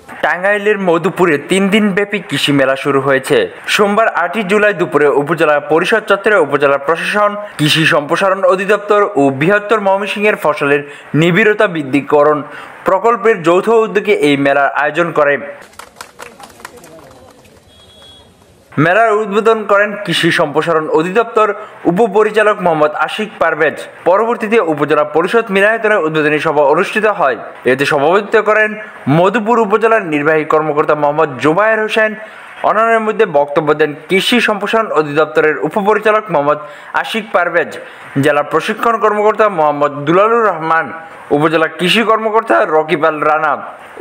টাঙ্গাইলের মধুপুরে ৩ দিনব্যাপী কৃষি মেলা শুরু হয়েছে। সোমবার ৮ জুলাই দুপুরে উপজেলা পরিষদ চত্বরে উপজেলা প্রশাসন, কৃষি সম্প্রসারণ অধিদপ্তর ও বৃহত্তর ময়মনসিংহের ফসলের নিবিড়তা বৃদ্ধিকরণ প্রকল্পের যৌথ উদ্যোগে এই মেলার আয়োজন করে। মেলার উদ্বোধন করেন কৃষি সম্প্রসারণ অধিদপ্তর উপপরিচালক মোহাম্মদ আশিক পারভেজ। পরবর্তীতে উপজেলা পরিষদ মিলনায়তনে উদ্বোধনী সভা অনুষ্ঠিত হয়। এতে সভাপতিত্ব করেন মধুপুর উপজেলার নির্বাহী কর্মকর্তা মোহাম্মদ জুবায়ের হোসেন। অন্যান্যের মধ্যে বক্তব্য দেন কৃষি সম্প্রসারণ অধিদপ্তরের উপপরিচালক মোহাম্মদ আশিক পারভেজ, জেলা প্রশিক্ষণ কর্মকর্তা মোহাম্মদ দুলালুর রহমান, উপজেলা কৃষি কর্মকর্তা রকিবাল রানা,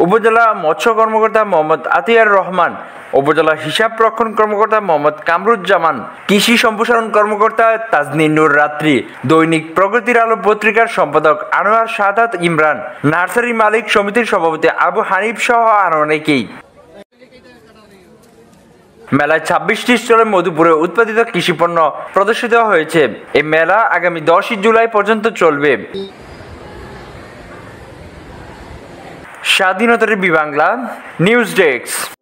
উপজেলা মৎস্য কর্মকর্তা মোহাম্মদ আতিয়ার রহমান, উপজেলা হিসাব রক্ষণ কর্মকর্তা মোহাম্মদ কামরুজ্জামান, কৃষি সম্প্রসারণ কর্মকর্তা তাজনীনুর রাত্রি, দৈনিক প্রগতির আলো পত্রিকার সম্পাদক আনোয়ার সাদাত ইমরান, নার্সারি মালিক সমিতির সভাপতি আবু হানিফ সহ আরো অনেকেই। মেলায় ২৬টি স্টলে মধুপুরে উৎপাদিত কৃষিপণ্য প্রদর্শিত হয়েছে। এই মেলা আগামী ১০ জুলাই পর্যন্ত চলবে। স্বাধীনতা টিভি বাংলা নিউজ ডেস্ক।